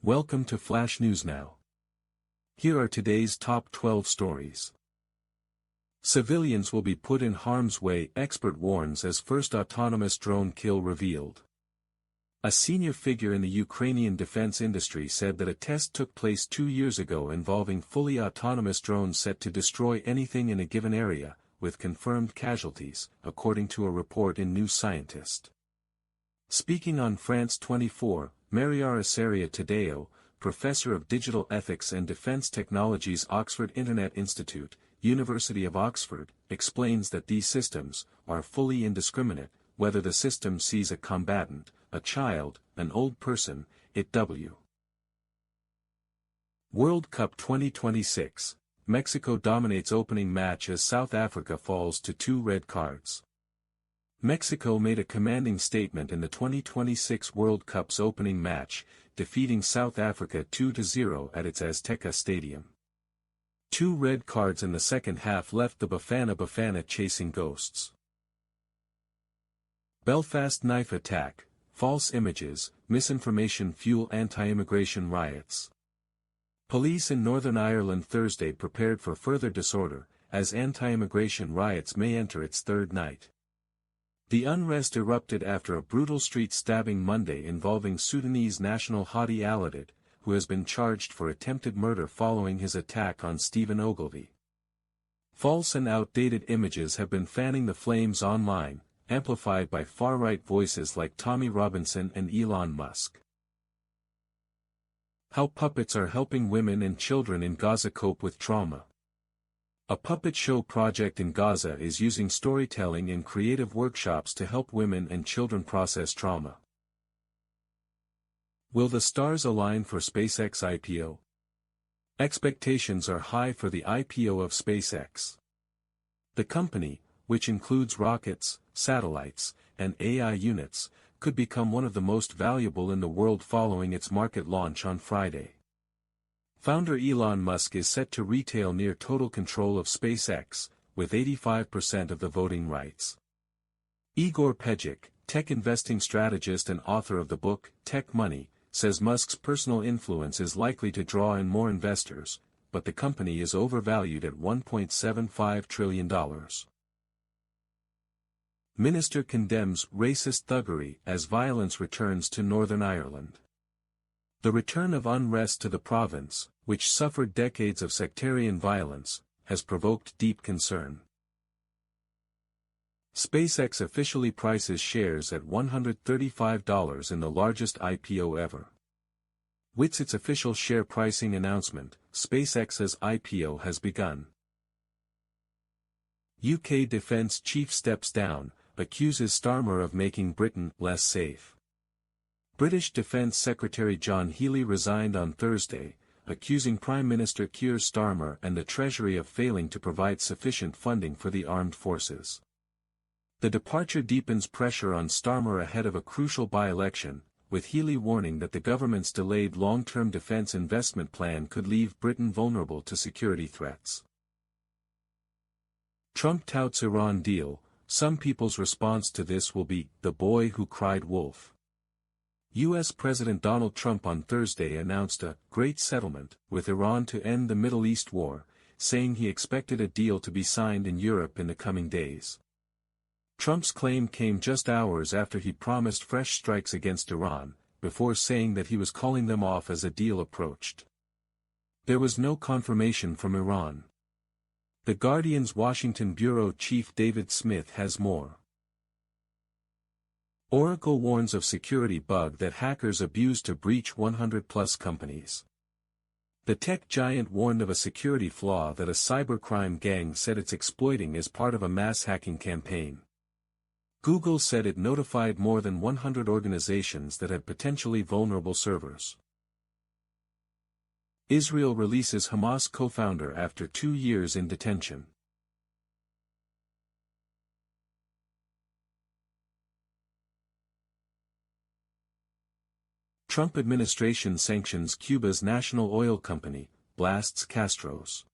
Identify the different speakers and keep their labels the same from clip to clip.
Speaker 1: Welcome to FlashNewsNow. Here are today's top 12 stories. Civilians will be put in harm's way, expert warns as first autonomous drone kill revealed. A senior figure in the Ukrainian defense industry said that a test took place 2 years ago involving fully autonomous drones set to destroy anything in a given area, with confirmed casualties, according to a report in New Scientist. Speaking on France 24, Mariara Tadeo, professor of digital ethics and defense technologies, Oxford Internet Institute, University of Oxford, explains that these systems are fully indiscriminate, whether the system sees a combatant, a child, an old person, etc. World Cup 2026, Mexico dominates opening match as South Africa falls to 2 red cards. Mexico made a commanding statement in the 2026 World Cup's opening match, defeating South Africa 2-0 at its Azteca Stadium. 2 red cards in the second half left the Bafana chasing ghosts. Belfast knife attack, false images, misinformation fuel anti-immigration riots. Police in Northern Ireland Thursday prepared for further disorder, as anti-immigration riots may enter its third night. The unrest erupted after a brutal street stabbing Monday involving Sudanese national Hadi Aladid, who has been charged for attempted murder following his attack on Stephen Ogilvy. False and outdated images have been fanning the flames online, amplified by far-right voices like Tommy Robinson and Elon Musk. How puppets are helping women and children in Gaza cope with trauma. A puppet show project in Gaza is using storytelling and creative workshops to help women and children process trauma. Will the stars align for SpaceX IPO? Expectations are high for the IPO of SpaceX. The company, which includes rockets, satellites, and AI units, could become one of the most valuable in the world following its market launch on Friday. Founder Elon Musk is set to retail near total control of SpaceX, with 85% of the voting rights. Igor Pejic, tech investing strategist and author of the book, Tech Money, says Musk's personal influence is likely to draw in more investors, but the company is overvalued at $1.75 trillion. Minister condemns racist thuggery as violence returns to Northern Ireland. The return of unrest to the province, which suffered decades of sectarian violence, has provoked deep concern. SpaceX officially prices shares at $135 in the largest IPO ever. With its official share pricing announcement, SpaceX's IPO has begun. UK defence chief steps down, accuses Starmer of making Britain less safe. British Defence Secretary John Healey resigned on Thursday, accusing Prime Minister Keir Starmer and the Treasury of failing to provide sufficient funding for the armed forces. The departure deepens pressure on Starmer ahead of a crucial by-election, with Healey warning that the government's delayed long-term defence investment plan could leave Britain vulnerable to security threats. Trump touts Iran deal. Some people's response to this will be, "The boy who cried wolf." U.S. President Donald Trump on Thursday announced a "great settlement" with Iran to end the Middle East war, saying he expected a deal to be signed in Europe in the coming days. Trump's claim came just hours after he promised fresh strikes against Iran, before saying that he was calling them off as a deal approached. There was no confirmation from Iran. The Guardian's Washington bureau chief David Smith has more. Oracle warns of security bug that hackers abuse to breach 100-plus companies. The tech giant warned of a security flaw that a cybercrime gang said it's exploiting as part of a mass hacking campaign. Google said it notified more than 100 organizations that had potentially vulnerable servers. Israel releases Hamas co-founder after 2 years in detention. Trump administration sanctions Cuba's national oil company, blasts Castro's.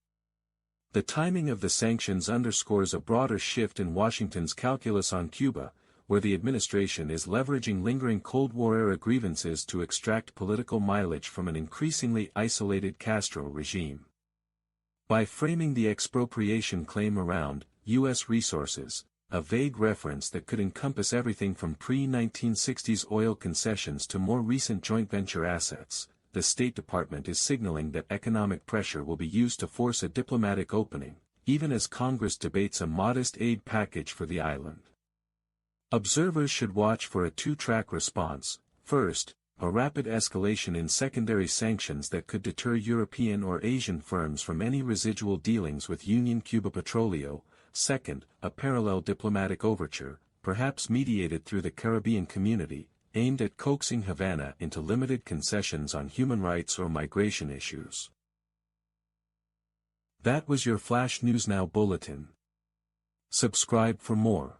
Speaker 1: The timing of the sanctions underscores a broader shift in Washington's calculus on Cuba, where the administration is leveraging lingering Cold War-era grievances to extract political mileage from an increasingly isolated Castro regime. By framing the expropriation claim around U.S. resources, a vague reference that could encompass everything from pre-1960s oil concessions to more recent joint venture assets, the State Department is signaling that economic pressure will be used to force a diplomatic opening, even as Congress debates a modest aid package for the island. Observers should watch for a two-track response: first, a rapid escalation in secondary sanctions that could deter European or Asian firms from any residual dealings with Union Cuba Petroleo; second, a parallel diplomatic overture, perhaps mediated through the Caribbean community, aimed at coaxing Havana into limited concessions on human rights or migration issues. That was your Flash News Now bulletin. Subscribe for more.